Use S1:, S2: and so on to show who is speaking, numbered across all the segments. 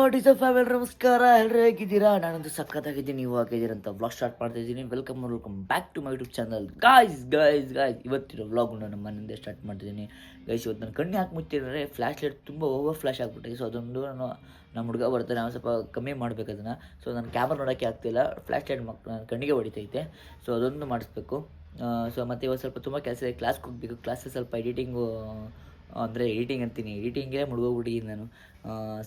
S1: What is up family, ನಮಸ್ಕಾರ. ಎಲ್ಲರೂ ಹೇಗಿದ್ದೀರಾ? ನಾನಂತೂ ಸಖತ್ತಾಗಿದ್ದೀನಿ. ನೀವು ಹಾಕಿದ್ದೀರ ಅಂತ ವ್ಲಾಗ್ ಸ್ಟಾರ್ಟ್ ಮಾಡ್ತಾ ಇದ್ದೀನಿ. Welcome back to my YouTube channel. Guys ಇವತ್ತಿನ ವ್ಲಾಗ್ನ ನಮ್ಮ ಮನೆಯಿಂದ ಸ್ಟಾರ್ಟ್ ಮಾಡ್ತಿದ್ದೀನಿ. ಗೈಸ್, ಇವತ್ತು ನಾನು ಕಣ್ಣು ಹಾಕಿ ಮುಚ್ಚಿದ್ರೆ ಫ್ಲ್ಯಾಶ್ ಲೈಟ್ ತುಂಬ ಓವರ್ ಫ್ಲ್ಯಾಶ್ ಆಗಿಬಿಟ್ಟಿದೆ. ಸೊ ಅದೊಂದು ನಮ್ಮ ಹುಡುಗ ಬರ್ತಾನೆ, ನಾನು ಸ್ವಲ್ಪ ಕಮ್ಮಿ ಮಾಡಬೇಕು ಅದನ್ನು. ಸೊ ನಾನು ಕ್ಯಾಮ್ರಾ ನೋಡೋಕ್ಕೆ ಆಗ್ತಿಲ್ಲ, ಫ್ಲ್ಯಾಶ್ ಲೈಟ್ ನನ್ನ ಕಣ್ಣಿಗೆ ಹೊಡಿತೈತೆ. ಸೊ ಅದೊಂದು ಮಾಡಿಸ್ಬೇಕು. ಸೊ ಮತ್ತು ಇವತ್ತು ಸ್ವಲ್ಪ ತುಂಬ ಕೆಲಸ ಇದೆ. ಕ್ಲಾಸ್ಗೆ ಹೋಗಬೇಕು. ಕ್ಲಾಸಲ್ಲಿ ಸ್ವಲ್ಪ ಎಡಿಟಿಂಗು, ಅಂದರೆ ಎಡಿಟಿಂಗ್ ಅಂತೀನಿ, ಎಡಿಟಿಂಗೇ ಮುಳುಗೋಗ್ಬಿಟ್ಟಿದ್ದೀನಿ ನಾನು.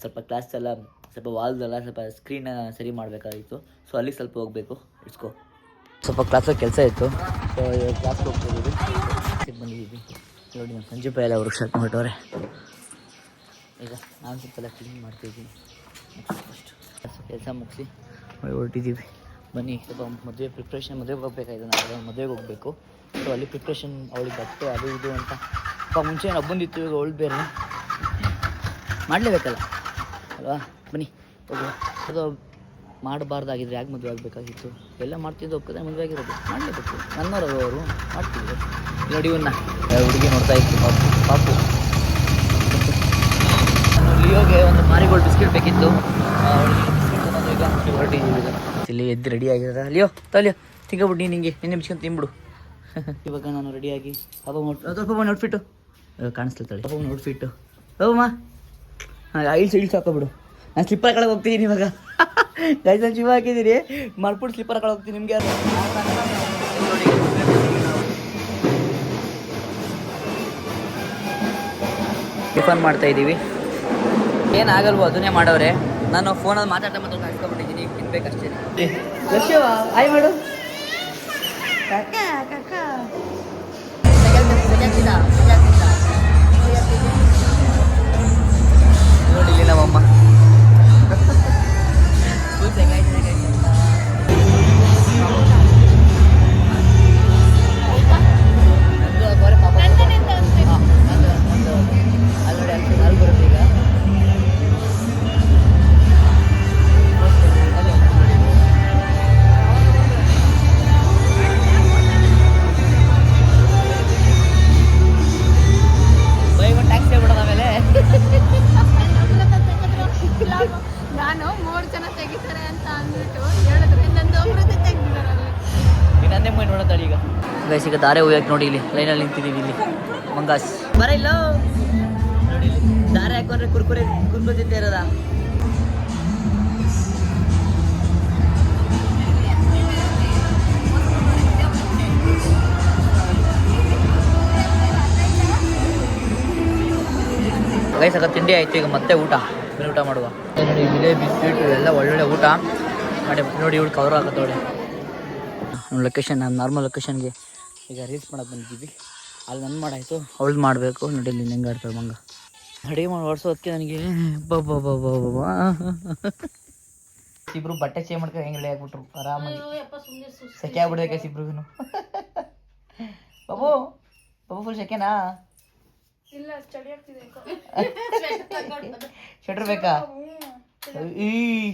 S1: ಸ್ವಲ್ಪ ಕ್ಲಾಸೆಲ್ಲ ಸ್ವಲ್ಪ ವಾಲ್ದೆಲ್ಲ ಸ್ವಲ್ಪ ಸ್ಕ್ರೀನ ಸರಿ ಮಾಡಬೇಕಾಗಿತ್ತು. ಸೊ ಅಲ್ಲಿ ಸ್ವಲ್ಪ ಹೋಗಬೇಕು. ಇಟ್ಸ್ಕೋ, ಸ್ವಲ್ಪ ಕ್ಲಾಸಲ್ಲಿ ಕೆಲಸ ಇತ್ತು. ಸೊ ಇವಾಗ ಕ್ಲಾಸ್ಗೆ ಹೋಗ್ತಿದ್ದೀವಿ. ಬಂದಿದ್ದೀವಿ ನೋಡಿ. ನಮ್ಮ ಸಂಜೆ ಎಲ್ಲ ಅವ್ರಿಗೆ ಸ್ಟಾರ್ಟ್ ಮಾಡಿಟ್ಟವ್ರೆ. ಈಗ ನಾನು ಸ್ವಲ್ಪ ಎಲ್ಲ ಕ್ಲೀನ್ ಮಾಡ್ತಿದ್ದೀನಿ. ಫಸ್ಟ್ ಕೆಲಸ ಮುಗಿಸಿ ಹೊರಟಿದ್ದೀವಿ. ಬನ್ನಿ, ಸ್ವಲ್ಪ ಮದುವೆ ಪ್ರಿಪ್ರೇಷನ್, ಮದುವೆಗೆ ಹೋಗ್ಬೇಕಾಯ್ತು. ನಾವು ಮದುವೆಗೆ ಹೋಗಬೇಕು. ಸೊ ಅಲ್ಲಿ ಪ್ರಿಪ್ರೇಷನ್, ಅವಳಿಗೆ ಬಟ್ಟೆ ಅದು ಇದು ಅಂತ ಮುಂಚೆ ಏನು ಹಬ್ಬಂದಿತ್ತು, ಇವಾಗ ಅವಳು ಬೇರೆ ಮಾಡಲೇಬೇಕಲ್ಲ ಅಲ್ವಾ. ಬನ್ನಿ ಹೋಗುವ. ಅದು ಮಾಡಬಾರ್ದಾಗಿದ್ರೆ ಯಾಕೆ ಮದುವೆ ಆಗಬೇಕಾಗಿತ್ತು? ಎಲ್ಲ ಮಾಡ್ತಿದ್ದು ಒಪ್ಪಿದ್ರೆ ಮದುವೆ ಆಗಿರೋದು, ಮಾಡಲೇಬೇಕು. ನನ್ನವರು ಅವರು ಮಾಡ್ತಿದ್ರು. ನೋಡಿ ಇವನ್ನ ಹುಡುಗಿ ನೋಡ್ತಾ ಇತ್ತು, ಪಾಪು. ನಾನು ಲಿಯೋಗೆ ಒಂದು ಮಾರಿಗೋಲ್ಡ್ ಬಿಸ್ಕೆಟ್ ಬೇಕಿತ್ತು. ಈಗ ಹೊರಟಿದ್ದೀವಿ. ಇಲ್ಲಿ ಎದ್ದು ರೆಡಿ ಆಗಿರೋದ. ಲಿಯೋ ತಿಂಗಬಿಟ್ಟು ನಿಂಗೆ ನಿನ್ನೆ ಬಿಸ್ಕೊಂಡು ತಿಂಬಿಡು. ಇವಾಗ ನಾನು ರೆಡಿಯಾಗಿ ಪಾಪ ನೋಡ್ಫಿಟ್ಟು ಕಾಣಿಸ್ಲತ್ತಾಳೆ. ಪಾಪ ನೋಡ್ಫಿಟ್ಟು ಹೋಗಮ್ಮ. ಇಳ್ಸ್ ಹಾಕೋಬಿಡು. ನಾನು ಸ್ಲಿಪ್ಪರ್ ಕಳಗೆ ಹೋಗ್ತಿದ್ದೀನಿ ಇವಾಗ. ಗೈಸ್, ನಾನು ಶಿವ ಹಾಕಿದ್ದೀನಿ, ಮಾಡ್ಬಿಟ್ಟು ಸ್ಲಿಪ್ಪರ್ ಕಳಗೆ ಹೋಗ್ತೀನಿ. ನಿಮಗೆ ಟಿಫನ್ ಮಾಡ್ತಾಯಿದ್ದೀವಿ. ಏನಾಗಲ್ವೋ ಅದನ್ನೇ ಮಾಡವ್ರೆ. ನಾನು ಫೋನಲ್ಲಿ ಮಾತಾಡ್ತಾ ಹಾಕ್ಸ್ಕೊಬಿಟ್ಟಿದ್ದೀನಿ. ತಿನ್ಬೇಕಷ್ಟೇ. ಲಕ್ಷ್ಯವ ಆಯ್ ಮಾಡು. ನೋಡಿ ಇಲ್ಲಿ ನಮ್ಮಮ್ಮ
S2: ನಾನು 3 ಜನ ತೆಗಿತಾರೆ ಅಂತ ಅಂದ್ಬಿಟ್ಟು ಹೇಳಿದ್ರೆ ನಂದು ಒಬ್ಬರದ್ದು ತೆಗ್ದಿದ್ದಾರಲ್ಲ.
S1: ನನ್ನೇ ಮೈ ನೋಡತ್ತಾಳೆ ಈಗ. ಗೈಸ್, ಈಗ ದಾರೆ ಹೋಗಕ್ಕೆ ನೋಡಿ ಇಲ್ಲಿ ಲೈನಲ್ಲಿ ನಿಂತಿದ್ದೀವಿ. ಇಲ್ಲಿ ಮಂಗಾಸ್ ಬರ ಇಲ್ಲ ನೋಡಿ. ಇಲ್ಲಿ ದಾರೆ ಹಾಕೊಂಡ್ರೆ ಕುರ್ಕುರೆ ತಿಂತ ಇರೋದ. ಗೈಸ್, ಆಗ ತಿಂಡಿ ಆಯಿತು. ಈಗ ಮತ್ತೆ ಊಟ ಮಾಡುವ. ನೋಡಿ ಜಿಲೇಬಿ, ಸ್ವೀಟು ಎಲ್ಲ ಒಳ್ಳೊಳ್ಳೆ ಊಟ ಮಾಡಿ. ನೋಡಿ ಇವಳು ಕವರ್ ಹಾಕತ್ತವಳೆ. ನಮ್ಮ ಲೊಕೇಶನ್, ನಮ್ಮ ನಾರ್ಮಲ್ ಲೊಕೇಶನ್ಗೆ ಈಗ ರೀಲ್ಸ್ ಮಾಡೋಕೆ ಬಂದಿದ್ದೀವಿ. ಅಲ್ಲಿ ನನ್ನ ಮಾಡಾಯಿತು, ಅವಳು ಮಾಡಬೇಕು. ನೋಡಿ ಇಲ್ಲಿ ಹೆಂಗೆ ಆಡ್ತಾಳೆ ಮಂಗ. ಅಡುಗೆ ಮಾಡಿ ಹೊಡ್ಸೋದಕ್ಕೆ ನನಗೆ ಇಬ್ರು ಬಟ್ಟೆ ಚೇಂಜ್ ಮಾಡ್ಕೊಂಡು ಹೆಂಗೆ ರೆಡಿ ಆಗ್ಬಿಟ್ರು ಆರಾಮಾಗಿ. ಸೆಕೆ ಆಗ್ಬಿಡ್ಬೇಕು ಇಬ್ರಿಗೂ. ಬಾಬು ಫುಲ್ ಸೆಕೆನಾ?
S2: ಇಲ್ಲ, ಸ್ಟಡಿ ಆಗ್ತಿದೆ.
S1: ಸ್ವೆಟ್ರ್ ಬೇಕಾ?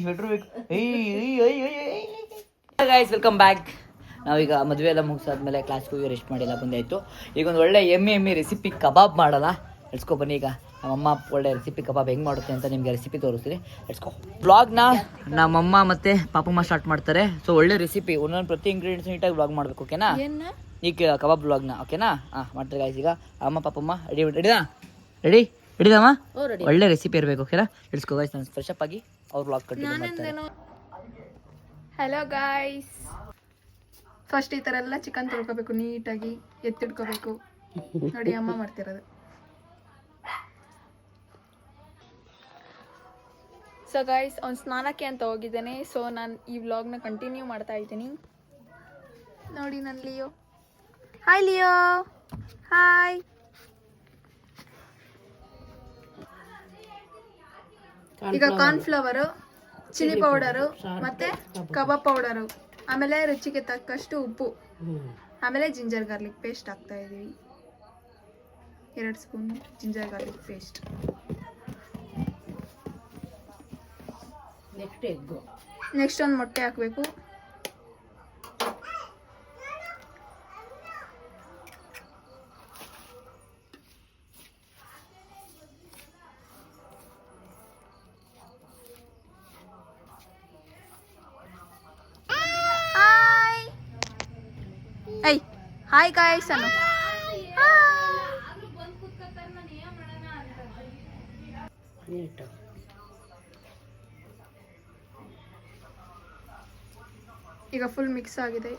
S1: ಸ್ವೆಟ್ರ್ ಬೇಕು. Guys, welcome back. ನಾವೀಗ ಮದುವೆ ಎಲ್ಲ ಮುಗಿಸಾದ್ಮೇಲೆ ಕ್ಲಾಸ್ಗೆ ಹೋಗಿ ರೆಸ್ಟ್ ಮಾಡಿಲ್ಲ ಬಂದಾಯಿತು. ಈಗ ಒಂದು ಒಳ್ಳೆ ಎಮ್ಮೆ ರೆಸಿಪಿ ಕಬಾಬ್ ಮಾಡೋಲ್ಲ. ಎಡ್ಸ್ಕೊ ಬನ್ನಿ. ಈಗ ನಮ್ಮಮ್ಮ ಒಳ್ಳೆ ರೆಸಿಪಿ ಕಬಾಬ್ ಹೆಂಗೆ ಮಾಡುತ್ತೆ ಅಂತ ನಿಮಗೆ ರೆಸಿಪಿ ತೋರಿಸ್ತೀನಿ. ಎಡ್ಸ್ಕೊ. ಬ್ಲಾಗ್ನ ನಮ್ಮಮ್ಮ ಮತ್ತು ಪಾಪಮ್ಮ ಸ್ಟಾರ್ಟ್ ಮಾಡ್ತಾರೆ. ಸೊ ಒಳ್ಳೆ ರೆಸಿಪಿ, ಒಂದೊಂದು ಪ್ರತಿ ಇಂಗ್ರೀಡಿಯೆಂಟ್ಸ್ ನೀಟಾಗಿ ಬ್ಲಾಗ್ ಮಾಡಬೇಕು. ಓಕೆನಾ? ಈಗ ಕಬಾಬ್ ಬ್ಲಾಗ್ನ ಓಕೆನಾ? ಮಾಡ್ತಾರೆ ಗಾಯ್ಸ್. ಈಗ ಅಮ್ಮ ಪಾಪಮ್ಮ ರೆಡಿದಮ್ಮ. ಒಳ್ಳೆ ರೆಸಿಪಿ ಇರಬೇಕು. ಓಕೆನಾ? ಇಡ್ಸ್ಕೋ ಗಾಯ್ಸ್. ನಾನು ಫ್ರೆಶ್ ಅಪ್ ಆಗಿ ಅವ್ರ ಬ್ಲಾಗ್ ಕಂಟಿನ್ಯೂ ಮಾಡ್ತಾರೆ.
S2: ಹಲೋ ಗಾಯ್ಸ್, ಫಸ್ಟ್ ಈ ಥರ ಎಲ್ಲ ಚಿಕನ್ ತೊಳ್ಕೊಬೇಕು, ನೀಟಾಗಿ ಎತ್ತಿಡ್ಕೋಬೇಕು. ನೋಡಿ ಅಮ್ಮ ಮಾಡ್ತಿರೋದು. ಸೊ ಗಾಯ್ಸ್, ಅವ್ನು ಸ್ನಾನಕ್ಕೆ ಅಂತ ಹೋಗಿದ್ದಾನೆ. ಸೊ ನಾನು ಈ ವ್ಲಾಗ್ನ ಕಂಟಿನ್ಯೂ ಮಾಡ್ತಾ ಇದ್ದೀನಿ. ನೋಡಿ ನನ್ನ ಲಿಯೋ. Hi Leo, hi. ಈಗ ಕಾರ್ನ್ಫ್ಲವರು, ಚಿಲ್ಲಿ ಪೌಡರು ಮತ್ತೆ ಕಬಾಬ್ ಪೌಡರು, ಆಮೇಲೆ ರುಚಿಗೆ ತಕ್ಕಷ್ಟು ಉಪ್ಪು, ಆಮೇಲೆ ಜಿಂಜರ್ ಗಾರ್ಲಿಕ್ ಪೇಸ್ಟ್ ಹಾಕ್ತಾ ಇದೀವಿ. 2 spoon ginger garlic paste. Next ಒಂದು ಮೊಟ್ಟೆ ಹಾಕಬೇಕು. ಐ ಹಾಯ್ ಗಾಯ್ಸ್ ಅನ್ನು ಈಗ ಫುಲ್ ಮಿಕ್ಸ್ ಆಗಿದೆ.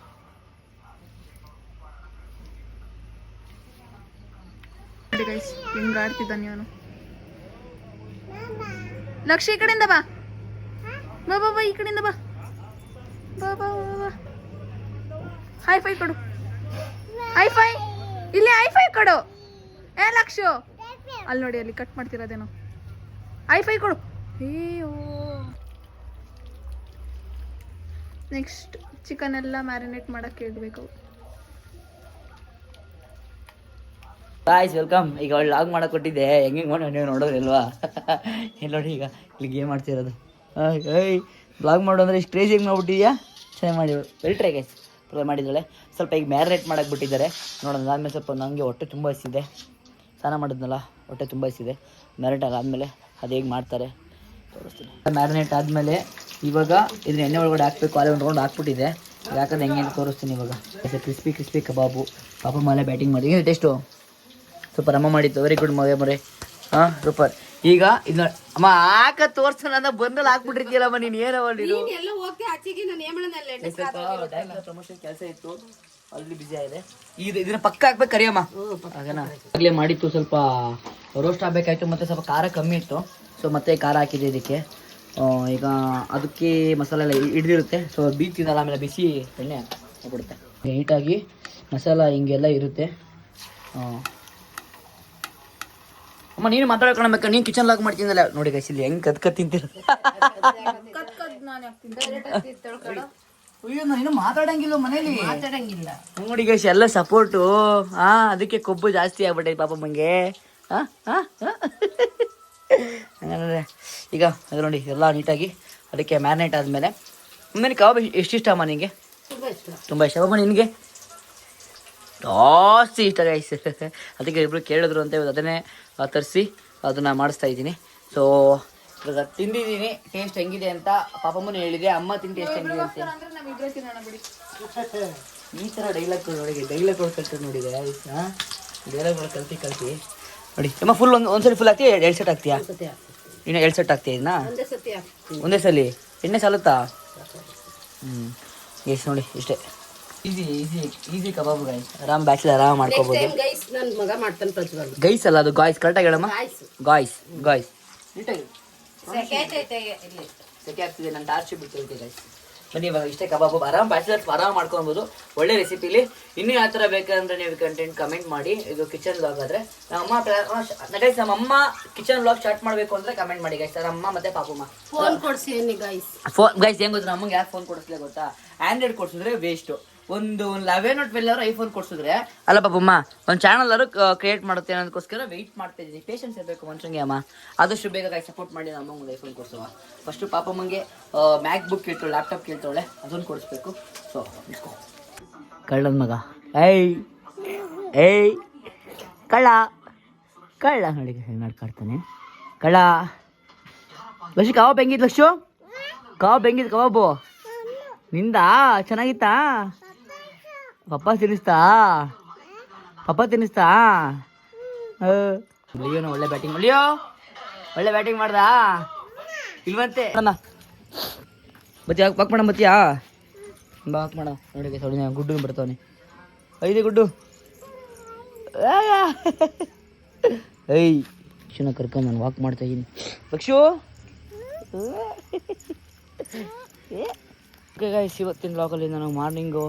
S2: ಗೈಸ್ ಹೆಂಗ್ ಆಡ್ತಿದ್ದಾನೆ ಇವನು. ಲಕ್ಷ ಈ ಕಡೆಯಿಂದ ಬಾ ಬಾ ಬಾ ಬಾ, ಈ ಕಡೆಯಿಂದ ಬಾ ಬಾ ಬಾ ಬಾ. ಹೈ ಫೈ ಕೊಡು, ಹೈ ಫೈ, ಇಲ್ಲಿ ಹೈ ಫೈ ಕೊಡು. ಏ ಲಕ್ಷು, ಅಲ್ಲಿ ನೋಡಿ ಅಲ್ಲಿ ಕಟ್ ಮಾಡ್ತಿರೋದೇನೋ. ಹೈ ಫೈ ಕೊಡು. ಅಯ್ಯೋ, ನೆಕ್ಸ್ಟ್ ಚಿಕನ್ ಎಲ್ಲ ಮ್ಯಾರಿನೇಟ್ ಮಾಡಕ್ಕೆ ಇಡಬೇಕು.
S1: Guys welcome. ಈಗ ಅವಳು ಲಾಗ್ ಮಾಡಕ್ಕೆ ಕೊಟ್ಟಿದ್ದೆ, ಹೆಂಗೆ ಮಾಡಿ ನೀವು ನೋಡೋದಿಲ್ವಾ? ಇಲ್ಲಿ ನೋಡಿ ಈಗ ಇಲ್ಲಿ ಗೇಮ್ ಮಾಡ್ತಿರೋದು. ಏಯ್ ಬ್ಲಾಗ್ ಮಾಡು ಅಂದರೆ ಇಷ್ಟು ಕ್ರೇಜಿ ಹೆಂಗೆ ಮಾಡ್ಬಿಟ್ಟಿದ್ಯಾ? ಚೆನ್ನಾಗಿ ಮಾಡಿ ವೆಲ್ ಟ್ರೈ ಗೈಸ್. ಟ್ರೈ ಮಾಡಿದ್ದಾಳೆ. ಸ್ವಲ್ಪ ಈಗ ಮ್ಯಾರಿನೇಟ್ ಮಾಡಕ್ಕೆ ಬಿಟ್ಟಿದ್ದಾರೆ. ನೋಡೋಣ ಆದಮೇಲೆ ಸ್ವಲ್ಪ ನನಗೆ ಹೊಟ್ಟೆ ತುಂಬ ಹಸಿದೆ, ಸ್ನಾನ ಮಾಡಿದ್ನಲ್ಲ ಹೊಟ್ಟೆ ತುಂಬ ಹಸಿದೆ. ಮ್ಯಾರಿನೇಟ್ ಆದಮೇಲೆ ಅದು ಹೇಗೆ ಮಾಡ್ತಾರೆ ತೋರಿಸ್ತೀನಿ. ಮ್ಯಾರಿನೇಟ್ ಆದಮೇಲೆ ಇವಾಗ ಇದನ್ನ ಎಣ್ಣೆ ಒಳಗಡೆ ಹಾಕಬೇಕು. ಅಲ್ಲೇ ಒಂದು ಹಾಕ್ಬಿಟ್ಟಿದೆ. ಯಾಕಂದ್ರೆ ಹೆಂಗೆ ಅಂತ ತೋರಿಸ್ತೀನಿ ಇವಾಗ. ಕ್ರಿಸ್ಪಿ ಕಬಾಬು. ಪಾಪ ಮೇಲೆ ಬ್ಯಾಟಿಂಗ್ ಮಾಡಿ ಏನು ಟೇಸ್ಟು ಸೂಪರ್. ಅಮ್ಮ ಮಾಡಿತ್ತು, ವೆರಿ ಗುಡ್ ಮೊರೆ. ಹಾಂ ಸೂಪರ್. ಈಗ ಇದನ್ನ ಅಮ್ಮ ಹಾಕ ತೋರ್ಸೋಣ ಅಂತ ಬಂದಲ್ಲಿ ಹಾಕ್ಬಿಟ್ಟಿರ್ತೀಯಲ್ಲಮ್ಮ ನೀನು. ಏನವ ನೀನು? ಪ್ರಮೋಷನ್ ಕೆಲಸ ಇತ್ತು, ಅಲ್ಲಿ ಬಿಸಿ ಆಗಿದೆ. ಇದನ್ನ ಪಕ್ಕ ಹಾಕ್ಬೇಕು ಕರಿಯಮ್ಮ. ಹಾಗೇನಾ ಆಗಲೇ ಮಾಡಿತ್ತು. ಸ್ವಲ್ಪ ರೋಸ್ಟ್ ಆಗಬೇಕಾಯ್ತು, ಮತ್ತು ಸ್ವಲ್ಪ ಖಾರ ಕಮ್ಮಿ ಇತ್ತು. ಸೊ ಮತ್ತೆ ಖಾರ ಹಾಕಿದೆ ಇದಕ್ಕೆ. ಈಗ ಅದಕ್ಕೆ ಮಸಾಲೆ ಎಲ್ಲ ಹಿಡಿದಿರುತ್ತೆ. ಸೊ ಬೀತಿದಲ್ಲ, ಆಮೇಲೆ ಬಿಸಿ ಎಣ್ಣೆ ಹಾಕ್ಬಿಡುತ್ತೆ. ನೀಟಾಗಿ ಮಸಾಲ ಹಿಂಗೆಲ್ಲ ಇರುತ್ತೆ. ಅಮ್ಮ ನೀನು ಮಾತಾಡ್ಕೊಳ್ಬೇಕು, ನೀನು ಕಿಚನ್ ಲಾಕ್ ಮಾಡ್ತಿದ್ದಲ್ಲ ನೋಡಿ ಗೈಸ್. ಇಲ್ಲಿ ಹೆಂಗೆ ಕತ್ ತಿಂತೀರ. ಅಯ್ಯೋ ನೀನು ಮಾತಾಡಂಗಿಲ್ಲ ಮನೇಲಿ, ಮಾತಾಡಂಗಿಲ್ಲ ನೋಡಿ ಗೈಸ್. ಎಲ್ಲ ಸಪೋರ್ಟು. ಅದಕ್ಕೆ ಕೊಬ್ಬು ಜಾಸ್ತಿ ಆಗ್ಬಿಟ್ಟೈತೆ ಪಾಪ ಮಂಗೆ. ಹಂಗಂದ್ರೆ ಈಗ ಅದು ನೋಡಿ ಎಲ್ಲ ನೀಟಾಗಿ ಅದಕ್ಕೆ ಮ್ಯಾರಿನೇಟ್ ಆದಮೇಲೆ ನನಗೆ ಕಬಾಬ್ ಎಷ್ಟಿಷ್ಟ ಅಮ್ಮ ನಿನಗೆ? ತುಂಬ ಇಷ್ಟ ಅಮ್ಮ ನಿನಗೆ? ಜಾಸ್ತಿ ಇಷ್ಟ ಗೈಸ್. ಅದಕ್ಕೆ ಇಬ್ಬರು ಕೇಳಿದ್ರು ಅಂತ ಅದನ್ನೇ ತರಿಸಿ ಅದನ್ನು ಮಾಡಿಸ್ತಾ ಇದ್ದೀನಿ. ಸೊ ಇವಾಗ ತಿಂದಿದ್ದೀನಿ, ಟೇಸ್ಟ್ ಹೆಂಗಿದೆ ಅಂತ ಪಾಪಮ್ಮನೂ ಹೇಳಿದೆ. ಅಮ್ಮ ತಿಂದು ಟೇಸ್ಟ್ ಹೆಂಗಿದೆ ಅಂತ. ಈ ಥರ ಡೈಲಾಗ್ಗಳು ನೋಡಿ, ಡೈಲಾಗ್ಗಳು ಕಲ್ತು ನೋಡಿದೆ. ಡೈಲಾಗ್ಗಳು ಕಲ್ತಿ ನೋಡಿ ಅಮ್ಮ. ಫುಲ್ ಒಂದ್ಸಲಿ ಫುಲ್ ಹಾಕ್ತೀಯ? 2 ಸೆಟ್ ಹಾಕ್ತೀಯಾ? ಇನ್ನು 2 ಸೆಟ್ ಹಾಕ್ತೀಯ ಇದನ್ನ ಒಂದೇ ಸಲ? ಎಣ್ಣೆ ಸಾಲುತ್ತಾ? ಎಸ್ ನೋಡಿ ಇಷ್ಟೇ. ಈಸಿ ಕಬಾಬ್ ಗೈಸ್. ಆರಾಮ್ ಬ್ಯಾಚುಲರ್ ಆರಾಮ್ ಮಾಡ್ಕೋಬಹುದು. ಗೈಸ್ ಅಲ್ಲ ಅದು ಗಾಯ್ಸ್. ಕರೆಕ್ಟಾಗಿ ಹೇಳಮ್ಮ. ಗಾಯ್ಸ್ ನೀಟಾಗಿ ಸೆಕೆ ಆಗ್ತಿದೆ. ನಾನು ಟಾರ್ಚ್ ಬಿಟ್ಟು ಗೈಸ್. ಬನ್ನಿ ಇವಾಗ ಇಷ್ಟೇ ಕಬಾಬು. ಆರಾಮ್ ಬ್ಯಾಚುಲರ್ಸ್ ಆರಾಮ್ ಮಾಡ್ಕೊಬೋದು. ಒಳ್ಳೆ ರೆಸಿಪಿಲಿ. ಇನ್ನೂ ಯಾವ ಥರ ಬೇಕಂದ್ರೆ ನೀವು ಕಂಟೆಂಟ್ ಕಮೆಂಟ್ ಮಾಡಿ. ಇದು ಕಿಚನ್ ವ್ಲಾಗ್ ಆದರೆ ಗೈಸ್ ನಮ್ಮಮ್ಮ ಕಿಚನ್ ವ್ಲಾಗ್ ಸ್ಟಾರ್ಟ್ ಮಾಡಬೇಕು ಅಂದರೆ ಕಮೆಂಟ್ ಮಾಡಿ ಗೈಸ್. ಅಮ್ಮ ಮತ್ತೆ ಪಾಪಮ್ಮ ಫೋನ್ ಕೊಡಿಸಿ ಗೈಸ್. ಗೈಸ್ ಹೆಂಗ್ ಗೊತ್ತಾ ನಮಗೆ ಯಾಕೆ ಫೋನ್ ಕೊಡಿಸ್ಲೇ ಗೊತ್ತಾ? ಆ್ಯಂಡ್ರಾಯ್ಡ್ ಕೊಡ್ಸಿದ್ರೆ ವೇಸ್ಟು. ಒಂದು 11 or 12 ಐಫೋನ್ ಕೊಡ್ಸಿದ್ರೆ ಅಲ್ಲ ಪಾಪಮ್ಮ ಒಂದು ಚಾನಲ್ ಅವರು ಕ್ರಿಯೇಟ್ ಮಾಡುತ್ತೆ ಅನ್ನೋದಕ್ಕೋಸ್ಕರ ವೆಯ್ಟ್ ಮಾಡ್ತಾ ಇದ್ದೀನಿ. ಪೇಷನ್ಸ್ ಇರಬೇಕು ಮನುಷ್ಯಂಗೆ ಅಮ್ಮ. ಆದಷ್ಟು ಬೇಗ ಸಪೋರ್ಟ್ ಮಾಡಿ ನಮ್ಮ ಒಂದು ಐಫೋನ್ ಕೊಡಿಸುವ. ಫಸ್ಟು ಪಾಪಮ್ಮಂಗೆ ಮ್ಯಾಕ್ ಬುಕ್ ಕೇಳ್ತಾಳೆ, ಲ್ಯಾಪ್ಟಾಪ್ ಕೇಳ್ತಾಳೆ, ಅದನ್ನು ಕೊಡಿಸ್ಬೇಕು. ಸೊ ಕಳ್ಳದ ಮಗ. ಏಯ್ ಕಳ್ಳ ನೋಡಿ ಹೆಂಗೆ ಮಾಡ್ಕಾಡ್ತಾನೆ ಕಳ್ಳ. ಲಕ್ಷ ಕಬಾಬ್ ಹೆಂಗಿತ್ತು? ಲಕ್ಷು ಕಬಾಬ್ ಹೆಂಗಿತ್ತು? ಕಬಾಬು ನಿಂದ ಚೆನ್ನಾಗಿತ್ತಾ? ಪಪ್ಪ ತಿನ್ನಿಸ್ತಾ? ಲಿಯೋನ ಒಳ್ಳೆ ಬ್ಯಾಟಿಂಗ್. ಒಳ್ಳೆ ಬ್ಯಾಟಿಂಗ್ ಮಾಡ್ದ ಇಲ್ವಂತೆ. ಬತ್ತಿ ವಾಕ್ ಮಾಡ ಬತ್ತಿಯಾ? ಬಾ ವಾಕ್ ಮಾಡ. ನೋಡಿ ನೋಡಿ ಗುಡ್ಡು ಬರ್ತಾವನೆ. 5 ಗುಡ್ಡು. ಲಕ್ಷಣ ಕರ್ಕೊಂಡು ನಾನು ವಾಕ್ ಮಾಡ್ತಾ ಇದ್ದೀನಿ. ಲಕ್ಷು ಓಕೆ ಗೈಸ್, ಇವತ್ತಿನ ವ್ಲಾಗಲ್ಲಿ ನಾನು ಮಾರ್ನಿಂಗು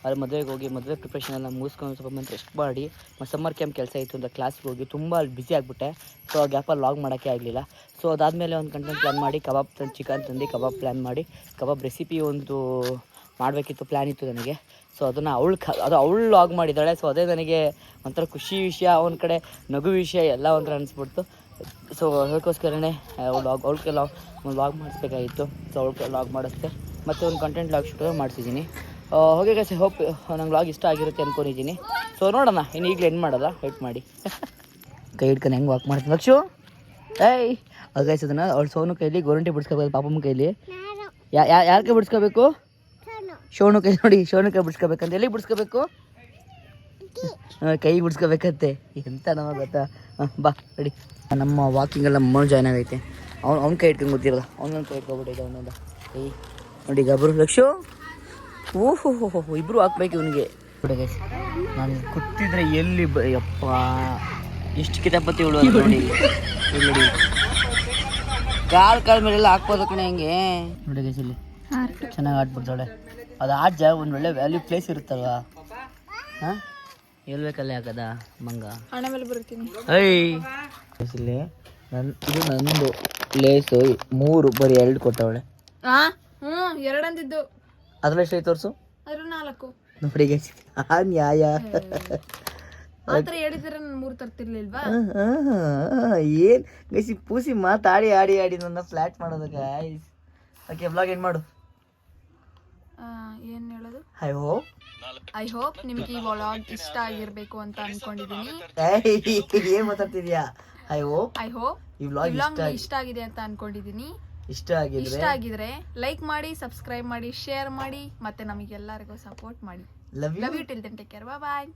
S1: ಅಲ್ಲಿ ಮದುವೆಗೆ ಹೋಗಿ ಮದುವೆ ಪ್ರಿಪ್ರೇಷನ್ ಎಲ್ಲ ಮುಗಿಸ್ಕೊಂಡು ಸ್ವಲ್ಪ ಮಂತ್ ರೆಸ್ಟ್ ಮಾಡಿ ಸಮ್ಮರ್ ಕ್ಯಾಂಪ್ ಕೆಲಸ ಇತ್ತು ಅಂತ ಕ್ಲಾಸ್ಗೆ ಹೋಗಿ ತುಂಬ ಅಲ್ಲಿ ಬ್ಯುಸಿ ಆಗಿಬಿಟ್ಟೆ. ಸೊ ಆ ಗ್ಯಾಪಲ್ಲಿ ವ್ಲಾಗ್ ಮಾಡೋಕ್ಕೆ ಆಗಲಿಲ್ಲ. ಸೊ ಅದಾದಮೇಲೆ ಒಂದು ಕಂಟೆಂಟ್ ಪ್ಲ್ಯಾನ್ ಮಾಡಿ ಚಿಕನ್ ತಂದು ಕಬಾಬ್ ಪ್ಲ್ಯಾನ್ ಮಾಡಿ ಕಬಾಬ್ ರೆಸಿಪಿ ಒಂದು ಮಾಡಬೇಕಿತ್ತು, ಪ್ಲ್ಯಾನ್ ಇತ್ತು ನನಗೆ. ಸೊ ಅದನ್ನು ಅವಳು ವ್ಲಾಗ್ ಮಾಡಿದ್ದಾಳೆ. ಸೊ ಅದೇ ನನಗೆ ಒಂಥರ ಖುಷಿ ವಿಷಯ, ಒಂದು ಕಡೆ ನಗು ವಿಷಯ ಎಲ್ಲ ಒಂಥರ ಅನಿಸ್ಬಿಡ್ತು. ಸೊ ಅದಕ್ಕೋಸ್ಕರನೇ ಅವಳಿಗೆಲ್ಲ ಒಂದು ವ್ಲಾಗ್ ಮಾಡಿಸ್ಬೇಕಾಗಿತ್ತು. ಸೊ ಅವಳಿಗೆ ವ್ಲಾಗ್ ಮಾಡಿಸ್ದೆ, ಮತ್ತು ಒಂದು ಕಂಟೆಂಟ್ ವ್ಲಾಗ್ ಶೂಟ್ ಮಾಡ್ತಿದ್ದೀನಿ. ಹೋಗಿ ಗೈಸ್, ಹೋಪ್ ನಂಗೆ ವ್ಲಾಗ್ ಇಷ್ಟ ಆಗಿರುತ್ತೆ ಅಂದ್ಕೊಂಡಿದ್ದೀನಿ. ಸೊ ನೋಡೋಣ, ಇನ್ನು ಈಗಲೇ ಎಂಡ್ ಮಾಡೋಲ್ಲ, ವೆಯ್ಟ್ ಮಾಡಿ. ಕೈ ಹಿಡ್ಕೊಂಡು ಹೆಂಗೆ ವಾಕ್ ಮಾಡ್ತೀನಿ ಲಕ್ಷು. ಅದು ಗೈಸ್ ಅದನ್ನು ಅವ್ಳು ಸೋನು ಕೈಲಿ ಗೋರಂಟಿ ಬಿಡಿಸ್ಕೋಬೇಕು. ಪಾಪಮ್ಮ ಕೈಲಿ ಯಾರ ಕೈ ಬಿಡಿಸ್ಕೋಬೇಕು? ಶೋನು ಕೈ ನೋಡಿ, ಶೋನು ಕೈ ಬಿಡಿಸ್ಕೋಬೇಕಂತ. ಎಲ್ಲಿಗೆ ಬಿಡಿಸ್ಕೋಬೇಕು? ಕೈ ಬಿಡ್ಸ್ಕೋಬೇಕಂತೆ ಎಂತ ನಮಗೆ ಗೊತ್ತಾ. ಬಾ ರೆಡಿ. ನಮ್ಮ ವಾಕಿಂಗ್ ಎಲ್ಲ ಮಣ್ಣು ಜಾಯ್ನ್ ಆಗೈತೆ. ಅವ್ನ ಕೈ ಇಟ್ಕೊಂಡು ಗೊತ್ತಿರಲ್ಲ, ಅವನೊಂದು ಕೈ ಇಟ್ಕೊಬಿಟ್ಟಿದ್ದೆ ಅವನೊಂದು. ಏಯ್ ನೋಡಿ ಗಬ್ರು ಲಕ್ಷು. ಓಹೋ ಇಬ್ರು ಹಾಕ್ಬೇಕು ಇವನಿಗೆ. ನಾನು ಕೂತಿದ್ರೆ ಎಲ್ಲಿ ಯಪ್ಪ ಎಷ್ಟು ಕಿತಾಪತಿ ಉಳುವ ನೋಡಿ. ಇಲ್ಲಿ ನೋಡಿ ಕಾಲ್ ಮೇಲೆಲ್ಲ ಹಾಕ್ಬೋದು ಕಣೆ ಹೆಂಗೆ ನೋಡಿ ಗೈಸ್. ಇಲ್ಲಿ ಚೆನ್ನಾಗಿ ಆಡ್ಬಿಡ್ತಾಳೆ. ಅದು ಆಟ ಒಂದು ಒಳ್ಳೆ ವ್ಯಾಲ್ಯೂ ಪ್ಲೇಸ್ ಇರುತ್ತಲ್ವಾ. ಹಾಂ ಹೇಳ್ಬೇಕಲ್ಲೇ ಹಾಕದ ಮಂಗ
S2: ಹಣ ಮೇಲೆ ಬರ್ತೀನಿ.
S1: ಇಲ್ಲಿ ಇದು ನಂದು ಲೇಸು 3 ಬರೀ 2 ಕೊಟ್ಟವಳೆ.
S2: ಎರಡು ಅಂದಿದ್ದು
S1: ಅದ್ರಲ್ಲಿ ಎಷ್ಟೈತೆ ತೋರಿಸು.
S2: ಅದ್ರ 4
S1: ನೋಡಿ ಗೈಸ್ ಆ ನ್ಯಾಯ.
S2: ಆತರ ಹೇಳಿದ್ರೆ ನಾನು 3 ತರ್ತಿರ್ಲಿಲ್ವಾ.
S1: ಏನ್ ಗೈಸಿ ಪೂಸಿ ಮಾತಾಡಿ ಆಡಿ ನನ್ನ ಫ್ಲಾಟ್ ಮಾಡೋದು ಗೈಸ್. ಓಕೆ ವ್ಲಾಗ್ ಏನ್ ಮಾಡು.
S2: ಏನ್ ಹೇಳೋದು.
S1: ಐ ಹೋಪ್
S2: ನಿಮ್ಗೆ ಈ ವ್ಲಾಗ್ ಇಷ್ಟ ಆಗಿರ್ಬೇಕು ಅಂತ ಅನ್ಕೊಂಡಿದೀನಿ.
S1: ಏನ್ ಮಾತಾಡ್ತಿದ್ಯಾ. ಐ ಹೋಪ್ ಈ ವ್ಲಾಗ್
S2: ಇಷ್ಟ ಆಗಿದೆ ಅಂತ ಅನ್ಕೊಂಡಿದೀನಿ.
S1: ಇಷ್ಟ
S2: ಆಗಿದ್ರೆ ಲೈಕ್ ಮಾಡಿ, ಸಬ್ಸ್ಕ್ರೈಬ್ ಮಾಡಿ, ಶೇರ್ ಮಾಡಿ, ಮತ್ತೆ ನಮಗೆಲ್ಲರಿಗೂ ಸಪೋರ್ಟ್ ಮಾಡಿ.
S1: Love you
S2: till then take care. Bye.